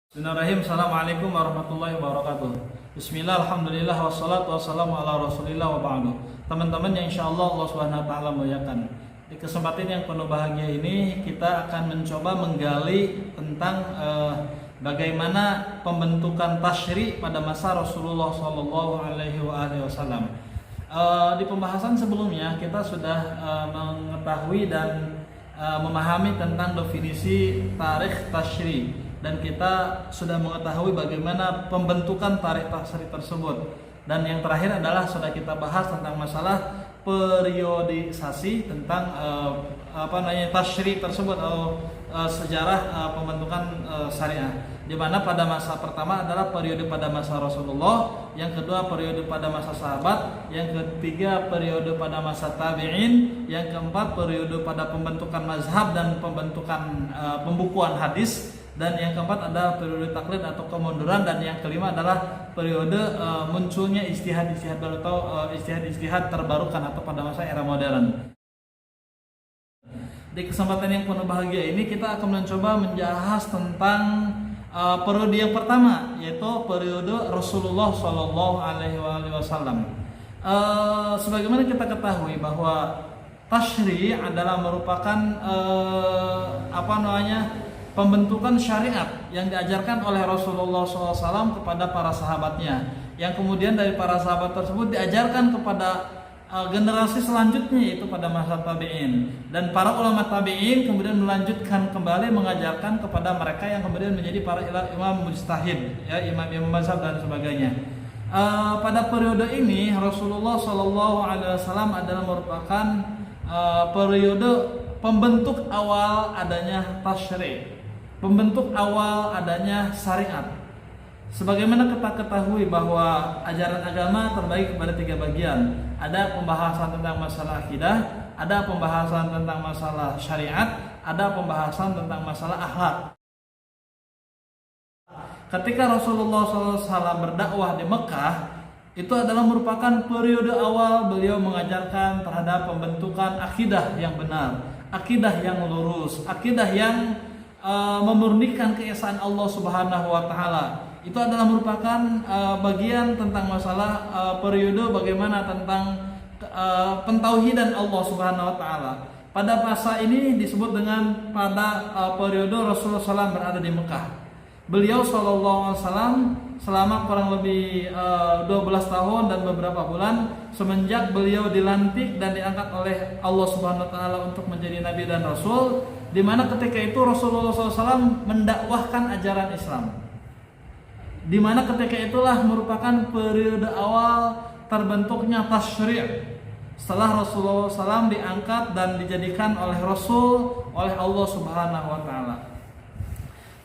Bismillahirrahmanirrahim. Assalamualaikum warahmatullahi wabarakatuh. Bismillah, alhamdulillah, wassalatu wassalamu ala rasulillah wa ba'du. Teman-teman yang insyaallah Allah subhanahu wa ta'ala muliakan, di kesempatan yang penuh bahagia ini kita akan mencoba menggali tentang bagaimana pembentukan tasyri' pada masa Rasulullah sallallahu alaihi wasallam. Di pembahasan sebelumnya kita sudah mengetahui dan memahami tentang definisi tarikh tasyri', dan kita sudah mengetahui bagaimana pembentukan tarikh tasyri' tersebut. Dan yang terakhir adalah sudah kita bahas tentang masalah periodisasi tentang tasyri' tersebut atau sejarah pembentukan syariah. Di mana pada masa pertama adalah periode pada masa Rasulullah, yang kedua periode pada masa sahabat, yang ketiga periode pada masa tabi'in, yang keempat periode pada pembentukan mazhab dan pembentukan pembukuan hadis, dan yang keempat adalah periode taklid atau kemunduran, dan yang kelima adalah periode munculnya ijtihad-ijtihad baru atau ijtihad-ijtihad terbarukan atau pada masa era modern. Di kesempatan yang penuh bahagia ini kita akan mencoba membahas tentang periode yang pertama, yaitu periode Rasulullah Shallallahu Alaihi Wasallam. Sebagaimana kita ketahui bahwa tasyri' adalah merupakan pembentukan syariat yang diajarkan oleh Rasulullah SAW kepada para sahabatnya, yang kemudian dari para sahabat tersebut diajarkan kepada generasi selanjutnya, yaitu pada masa tabi'in, dan para ulama tabi'in kemudian melanjutkan kembali mengajarkan kepada mereka yang kemudian menjadi para imam mujtahid, ya, imam mazhab dan sebagainya. Pada periode ini Rasulullah SAW adalah merupakan periode pembentuk awal adanya tasyri', pembentuk awal adanya syariat. Sebagaimana kita ketahui bahwa ajaran agama terbagi kepada tiga bagian. Ada pembahasan tentang masalah akidah, ada pembahasan tentang masalah syariat, ada pembahasan tentang masalah akhlak. Ketika Rasulullah SAW berdakwah di Mekah, itu adalah merupakan periode awal beliau mengajarkan terhadap pembentukan akidah yang benar, akidah yang lurus, akidah yang memurnikan keesaan Allah Subhanahu wa taala. Itu adalah merupakan bagian tentang masalah periode bagaimana tentang pentauhidan Allah Subhanahu wa taala. Pada masa ini disebut dengan pada periode Rasulullah SAW berada di Mekah. Beliau sallallahu alaihi wasallam selama kurang lebih 12 tahun dan beberapa bulan semenjak beliau dilantik dan diangkat oleh Allah Subhanahu wa taala untuk menjadi nabi dan rasul, di mana ketika itu Rasulullah SAW mendakwahkan ajaran Islam. Di mana ketika itulah merupakan periode awal terbentuknya tasyri', setelah Rasulullah SAW diangkat dan dijadikan oleh Rasul oleh Allah Subhanahu wa taala.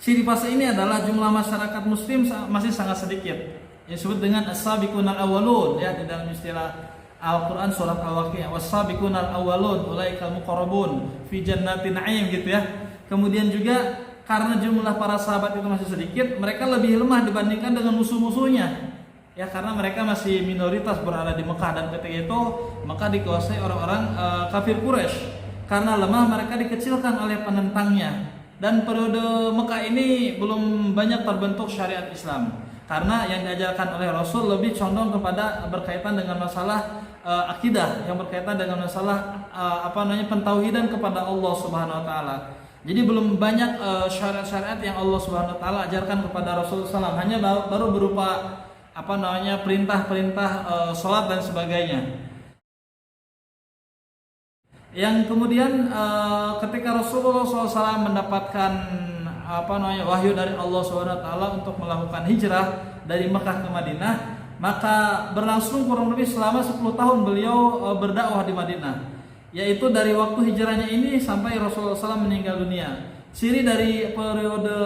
Di fase ini adalah jumlah masyarakat muslim masih sangat sedikit, yang disebut dengan as-sabiqunal awwalun, ya, di dalam istilah Al-Quran surat Al-Waqi'ah, was-sabiqunal awwalun ulaikal muqarrabun fi jannatin na'im, gitu ya. Kemudian juga karena jumlah para sahabat itu masih sedikit, mereka lebih lemah dibandingkan dengan musuh-musuhnya, ya, karena mereka masih minoritas berada di Mekah, dan ketika itu Mekah dikuasai orang-orang kafir Quraisy. Karena lemah, mereka dikecilkan oleh penentangnya. Dan periode Mekah ini belum banyak terbentuk syariat Islam, karena yang diajarkan oleh Rasul lebih condong kepada berkaitan dengan masalah akidah, yang berkaitan dengan masalah pentauhidan kepada Allah Subhanahu wa taala. Jadi belum banyak syariat-syariat yang Allah Subhanahu wa taala ajarkan kepada Rasulullah SAW, hanya baru berupa perintah-perintah salat dan sebagainya. Yang kemudian ketika Rasulullah SAW mendapatkan wahyu dari Allah Subhanahu wa taala untuk melakukan hijrah dari Mekah ke Madinah, maka berlangsung kurang lebih selama 10 tahun beliau berdakwah di Madinah, yaitu dari waktu hijrahnya ini sampai Rasulullah SAW meninggal dunia. Ciri dari periode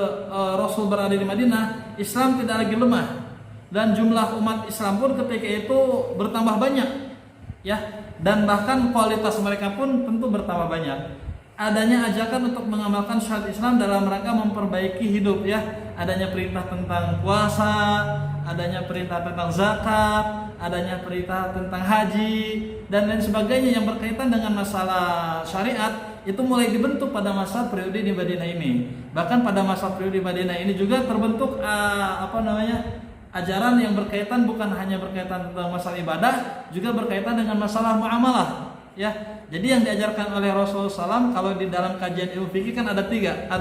Rasul berada di Madinah, Islam tidak lagi lemah, dan jumlah umat Islam pun ketika itu bertambah banyak, ya, dan bahkan kualitas mereka pun tentu bertambah banyak. Adanya ajakan untuk mengamalkan syariat Islam dalam rangka memperbaiki hidup, ya. Adanya perintah tentang puasa, adanya perintah tentang zakat, adanya perintah tentang haji, dan lain sebagainya yang berkaitan dengan masalah syariat. itu mulai dibentuk pada masa periode di Madinah ini. Bahkan pada masa periode Madinah ini juga terbentuk ajaran yang berkaitan bukan hanya berkaitan tentang masalah ibadah, juga berkaitan dengan masalah muamalah. Ya, jadi yang diajarkan oleh Rasulullah SAW kalau di dalam kajian ilmu fikih kan ada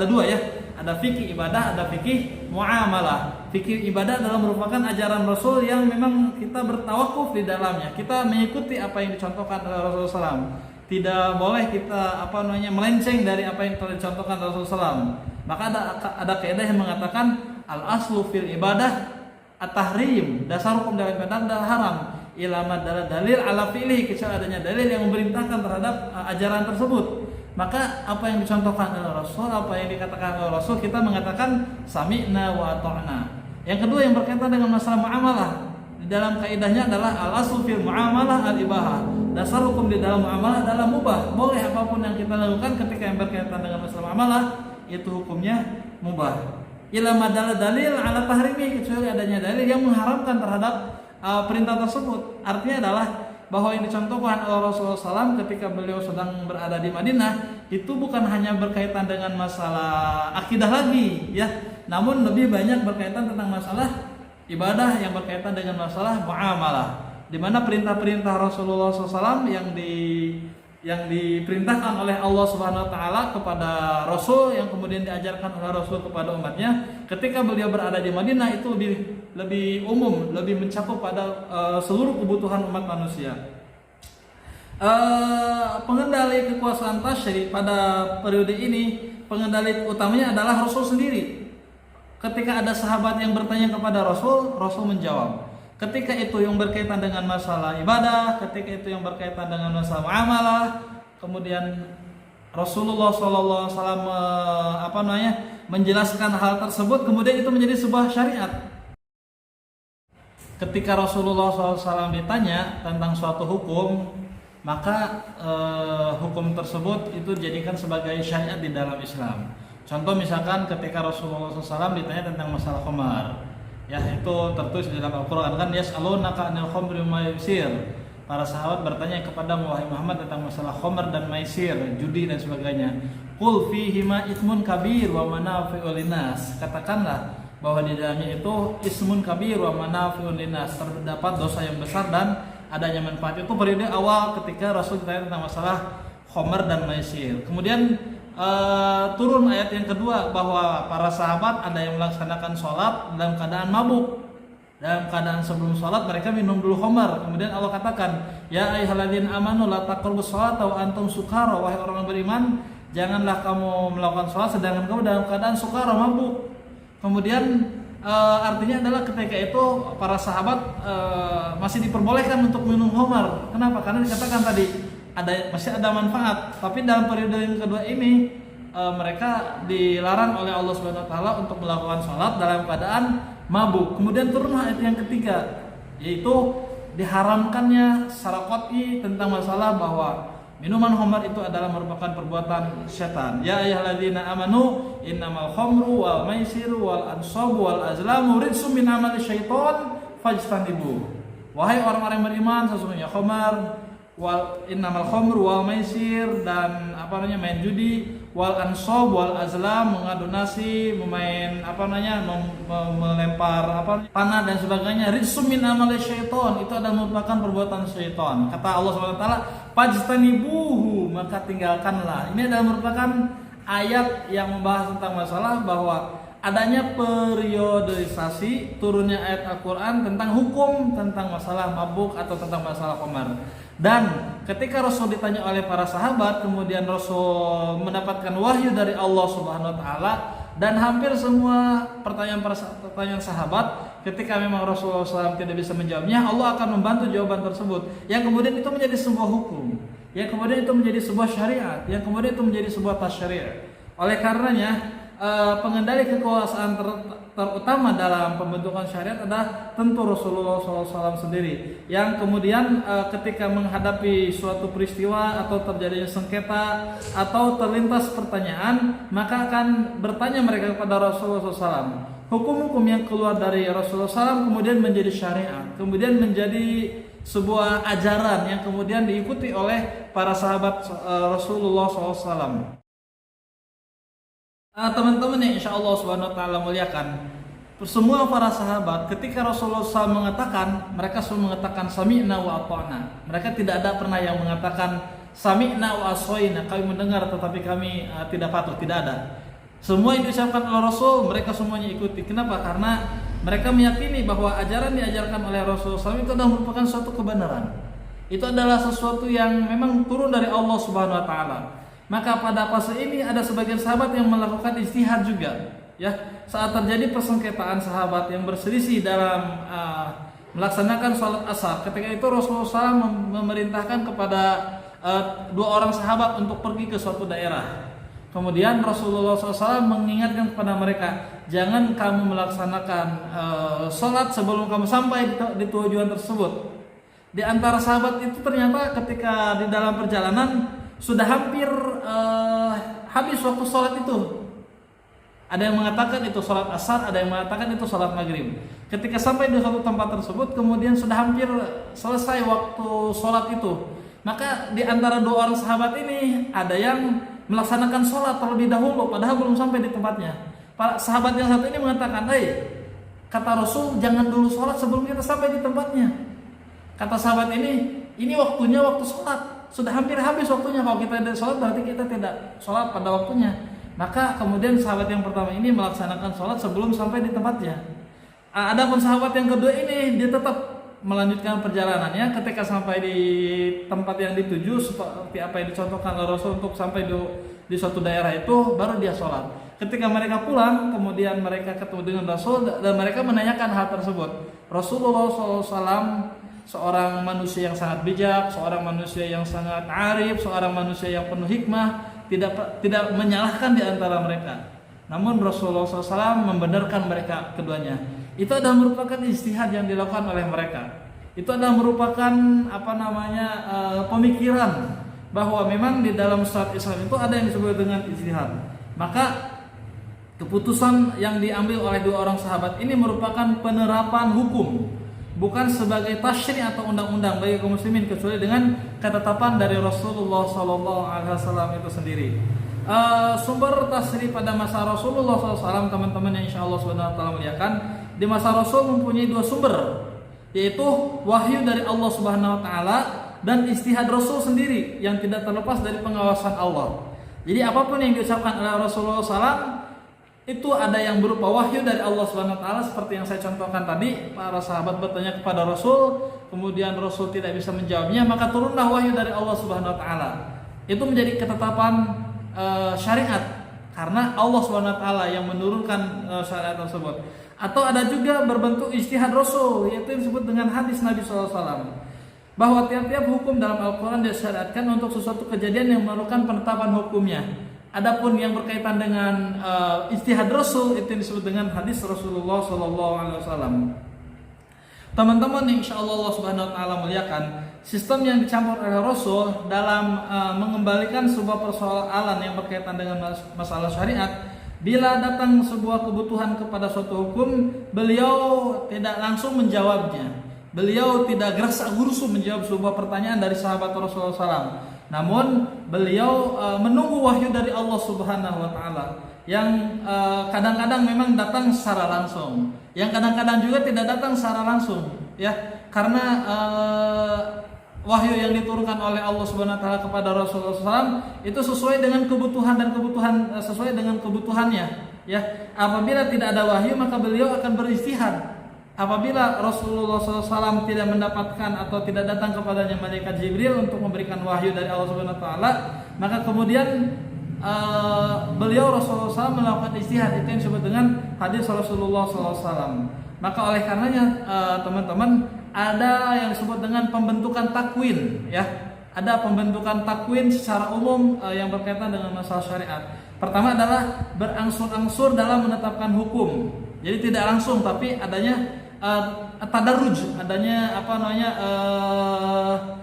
dua ya, ada fikih ibadah, ada fikih muamalah. Fikih ibadah adalah merupakan ajaran Rasul yang memang kita bertawakuf di dalamnya, kita mengikuti apa yang dicontohkan oleh Rasulullah SAW. Tidak boleh kita melenceng dari apa yang telah dicontohkan Rasulullah SAW. Maka ada kaidah yang mengatakan al aslu fil ibadah at-tahrim, dasar hukum dalam ibadah adalah haram. Ilama dalil ala fi'li, kecuali adanya dalil yang memerintahkan terhadap ajaran tersebut. Maka apa yang dicontohkan oleh Rasul, apa yang dikatakan oleh Rasul, kita mengatakan sami'na wa ata'na. Yang kedua yang berkaitan dengan masalah muamalah, di dalam kaidahnya adalah al-aslu fil muamalah al-ibahah. Dasar hukum di dalam muamalah adalah mubah. Boleh apapun yang kita lakukan ketika yang berkaitan dengan masalah muamalah, itu hukumnya mubah. Ilama dalil ala tahrimi, kecuali adanya dalil yang mengharamkan terhadap perintah tersebut. Artinya adalah bahwa yang dicontohkan oleh Rasulullah SAW ketika beliau sedang berada di Madinah itu bukan hanya berkaitan dengan masalah akidah lagi ya, namun lebih banyak berkaitan tentang masalah ibadah yang berkaitan dengan masalah muamalah, di mana perintah-perintah Rasulullah SAW yang diperintahkan oleh Allah Subhanahu wa taala kepada Rasul, yang kemudian diajarkan oleh Rasul kepada umatnya ketika beliau berada di Madinah, itu lebih umum, lebih mencakup pada seluruh kebutuhan umat manusia. Pengendali kekuasaan tasyri' pada periode ini, pengendali utamanya adalah Rasul sendiri. Ketika ada sahabat yang bertanya kepada Rasul, Rasul menjawab. Ketika itu yang berkaitan dengan masalah ibadah, ketika itu yang berkaitan dengan masalah muamalah, kemudian Rasulullah SAW menjelaskan hal tersebut, kemudian itu menjadi sebuah syariat. Ketika Rasulullah SAW ditanya tentang suatu hukum, maka hukum tersebut itu dijadikan sebagai syariat di dalam Islam. Contoh misalkan ketika Rasulullah SAW ditanya tentang masalah khamar, ya itu tertulis di dalam Al-Quran kan, yas'alunaka 'anil khamri wa maisir. Para sahabat bertanya kepada wahai Muhammad tentang masalah khamar dan maisir, judi dan sebagainya. Qul fihima itsmun kabir wa manafi'u linnas. Katakanlah bahwa di dalamnya itu ismun kabir wa manafi'u linnas, terdapat dosa yang besar dan adanya manfaat. Itu periode awal ketika Rasul ditanya tentang masalah khamar dan maisir. Kemudian turun ayat yang kedua bahwa para sahabat ada yang melaksanakan sholat dalam keadaan mabuk. Dalam keadaan sebelum sholat mereka minum dulu khamar. Kemudian Allah katakan, ya ayyuhalladzina amanu la taqrabus sholata wa antum sukara. Wahai orang yang beriman, janganlah kamu melakukan sholat sedangkan kamu dalam keadaan sukara, mabuk. Kemudian artinya adalah ketika itu para sahabat masih diperbolehkan untuk minum khamar. Kenapa? Karena dikatakan tadi masih ada manfaat. Tapi dalam periode yang kedua ini mereka dilarang oleh Allah Subhanahu wa taala untuk melakukan sholat dalam keadaan mabuk. Kemudian turun ayat yang ketiga, yaitu diharamkannya secara qat'i tentang masalah bahwa minuman khamar itu adalah merupakan perbuatan setan. Ya ayyuhalladzina amanu innamal khamru wal maisiru wal ansabu wal azlamu rijsum min amali syaiton fajtanibu. Wahai orang-orang yang beriman, sesungguhnya khamar, innamal khamru wal maisir, dan main judi, wal ansab wal azlam, mengadu nasi, melempar panah dan sebagainya, rijsum min amali syaiton, itu adalah merupakan perbuatan syaitan. Kata Allah Subhanahu wa taala, fajtanibuhu, maka tinggalkanlah. Ini adalah merupakan ayat yang membahas tentang masalah bahwa adanya periodisasi turunnya ayat Al-Quran tentang hukum tentang masalah mabuk atau tentang masalah khamar. Dan ketika Rasul ditanya oleh para sahabat, kemudian Rasul mendapatkan wahyu dari Allah Subhanahu wa taala, dan hampir semua pertanyaan sahabat ketika memang Rasulullah SAW tidak bisa menjawabnya, Allah akan membantu jawaban tersebut, yang kemudian itu menjadi sebuah hukum, yang kemudian itu menjadi sebuah syariat, yang kemudian itu menjadi sebuah tasyri'. Oleh karenanya pengendali kekuasaan terutama dalam pembentukan syariat adalah tentu Rasulullah SAW sendiri, yang kemudian ketika menghadapi suatu peristiwa atau terjadinya sengketa atau terlintas pertanyaan, maka akan bertanya mereka kepada Rasulullah SAW. Hukum-hukum yang keluar dari Rasulullah SAW kemudian menjadi syariat, kemudian menjadi sebuah ajaran yang kemudian diikuti oleh para sahabat Rasulullah SAW. Teman-teman yang insya Allah Subhanahu Wa Taala muliakan, semua para sahabat ketika Rasulullah SAW mengatakan, mereka semua mengatakan sami'na wa ata'na. Mereka tidak ada pernah yang mengatakan sami'na wa asoina, kami mendengar tetapi kami tidak patuh, tidak ada. Semua yang diucapkan oleh Rasul mereka semuanya ikuti. Kenapa? Karena mereka meyakini bahwa ajaran diajarkan oleh Rasulullah SAW itu adalah merupakan suatu kebenaran. Itu adalah sesuatu yang memang turun dari Allah Subhanahu Wa Taala. Maka pada fase ini ada sebagian sahabat yang melakukan ijtihad juga, ya. Saat terjadi persengketaan sahabat yang berselisih dalam melaksanakan sholat asar, ketika itu Rasulullah SAW memerintahkan kepada dua orang sahabat untuk pergi ke suatu daerah. Kemudian Rasulullah SAW mengingatkan kepada mereka, jangan kamu melaksanakan sholat sebelum kamu sampai di tujuan tersebut. Di antara sahabat itu ternyata ketika di dalam perjalanan sudah hampir habis waktu sholat itu. Ada yang mengatakan itu sholat asar, ada yang mengatakan itu sholat maghrib. Ketika sampai di suatu tempat tersebut, kemudian sudah hampir selesai waktu sholat itu. Maka di antara dua orang sahabat ini ada yang melaksanakan sholat terlebih dahulu, padahal belum sampai di tempatnya. Para sahabat yang satu ini mengatakan, kata Rasul jangan dulu sholat sebelum kita sampai di tempatnya. Kata sahabat ini waktunya waktu sholat. Sudah hampir habis waktunya, kalau kita tidak sholat berarti kita tidak sholat pada waktunya. Maka kemudian sahabat yang pertama ini melaksanakan sholat sebelum sampai di tempatnya. Adapun sahabat yang kedua ini dia tetap melanjutkan perjalanannya. Ketika sampai di tempat yang dituju seperti apa yang dicontohkan oleh Rasul untuk sampai di suatu daerah itu, baru dia sholat. Ketika mereka pulang, kemudian mereka ketemu dengan Rasul dan mereka menanyakan hal tersebut. Rasulullah SAW seorang manusia yang sangat bijak, seorang manusia yang sangat arif, seorang manusia yang penuh hikmah, tidak menyalahkan di antara mereka. Namun Rasulullah SAW membenarkan mereka keduanya. Itu adalah merupakan ijtihad yang dilakukan oleh mereka. Itu adalah merupakan pemikiran bahwa memang di dalam syariat Islam itu ada yang disebut dengan ijtihad. Maka keputusan yang diambil oleh dua orang sahabat ini merupakan penerapan hukum, bukan sebagai tasyri' atau undang-undang bagi kaum muslimin, kecuali dengan ketetapan dari Rasulullah SAW itu sendiri. Sumber tasyri' pada masa Rasulullah SAW, teman-teman yang insya Allah SWT muliakan, di masa Rasul mempunyai dua sumber, yaitu wahyu dari Allah Subhanahu Wa Taala dan ijtihad Rasul sendiri yang tidak terlepas dari pengawasan Allah. Jadi apapun yang diucapkan oleh Rasulullah SAW itu ada yang berupa wahyu dari Allah Subhanahu Wa Taala, seperti yang saya contohkan tadi. Para sahabat bertanya kepada Rasul, kemudian Rasul tidak bisa menjawabnya, maka turunlah wahyu dari Allah Subhanahu Wa Taala. Itu menjadi ketetapan syariat karena Allah Subhanahu Wa Taala yang menurunkan syariat tersebut. Atau ada juga berbentuk ijtihad Rasul, yaitu yang disebut dengan hadis Nabi SAW, bahwa tiap-tiap hukum dalam Al-Quran disyariatkan untuk sesuatu kejadian yang memerlukan penetapan hukumnya. Adapun yang berkaitan dengan ijtihad Rasul itu disebut dengan hadis Rasulullah SAW. Teman-teman yang insya Allah Subhanahu Wa Taala muliakan, sistem yang dicampur oleh Rasul dalam mengembalikan sebuah persoalan yang berkaitan dengan masalah syariat. Bila datang sebuah kebutuhan kepada suatu hukum, beliau tidak langsung menjawabnya. Beliau tidak gerasa-gerusu menjawab sebuah pertanyaan dari sahabat Rasulullah SAW. Namun beliau menunggu wahyu dari Allah Subhanahu Wa Taala yang kadang-kadang memang datang secara langsung, yang kadang-kadang juga tidak datang secara langsung, ya, karena wahyu yang diturunkan oleh Allah Subhanahu Wa Taala kepada Rasulullah SAW itu sesuai dengan kebutuhan dan sesuai dengan kebutuhannya, ya. Apabila tidak ada wahyu maka beliau akan berijtihad. Apabila Rasulullah SAW tidak mendapatkan atau tidak datang kepadanya malaikat Jibril untuk memberikan wahyu dari Allah Subhanahu Wa Taala, maka kemudian beliau Rasulullah SAW melakukan ijtihad. Itu yang disebut dengan hadis Rasulullah SAW. Maka oleh karenanya teman-teman, ada yang disebut dengan pembentukan takwin, ya. Ada pembentukan takwin secara umum yang berkaitan dengan masalah syariat. Pertama adalah berangsur-angsur dalam menetapkan hukum. Jadi tidak langsung, tapi adanya tadarruj, adanya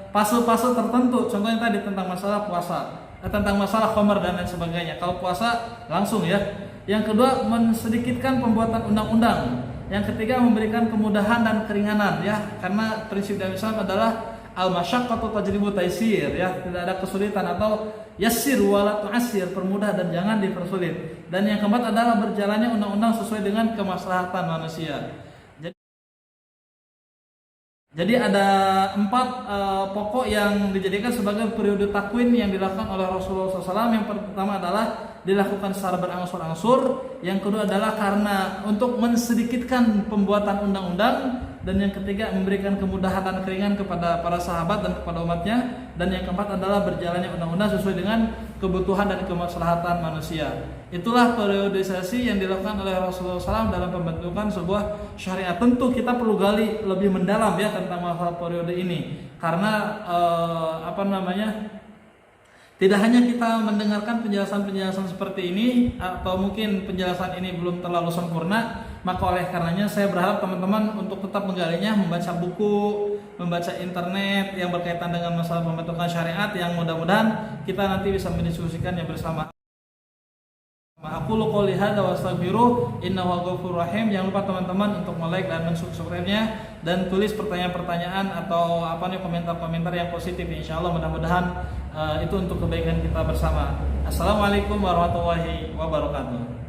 fase-fase tertentu. Contohnya tadi tentang masalah puasa, tentang masalah khamar dan lain sebagainya. Kalau puasa langsung, ya. Yang kedua, mensedikitkan pembuatan undang-undang. Yang ketiga memberikan kemudahan dan keringanan ya, karena prinsip dalam Islam adalah al-masyaqqatu tajribu taisir ya, tidak ada kesulitan, atau yassir wala tu'assir, permudah dan jangan dipersulit. Dan yang keempat adalah berjalannya undang-undang sesuai dengan kemaslahatan manusia. Jadi ada 4 pokok yang dijadikan sebagai periode takwin yang dilakukan oleh Rasulullah SAW. Yang pertama adalah dilakukan secara berangsur-angsur. Yang kedua adalah karena untuk mensedikitkan pembuatan undang-undang. Dan yang ketiga memberikan kemudahan dan keringan kepada para sahabat dan kepada umatnya. Dan yang keempat adalah berjalannya undang-undang sesuai dengan kebutuhan dan kemaslahatan manusia. Itulah periodisasi yang dilakukan oleh Rasulullah SAW dalam pembentukan sebuah syariat. Tentu kita perlu gali lebih mendalam ya tentang masalah periode ini, karena tidak hanya kita mendengarkan penjelasan-penjelasan seperti ini, atau mungkin penjelasan ini belum terlalu sempurna, maka oleh karenanya saya berharap teman-teman untuk tetap menggalinya, membaca buku, membaca internet yang berkaitan dengan masalah pembentukan syariat, yang mudah-mudahan kita nanti bisa mendiskusikannya bersama. Aku qouli hadza wa astaghfiruh innahu ghafurur rahim. Jangan lupa teman-teman untuk like dan subscribe-nya, dan tulis pertanyaan-pertanyaan atau komentar-komentar yang positif. Insyaallah mudah-mudahan itu untuk kebaikan kita bersama. Assalamualaikum warahmatullahi wabarakatuh.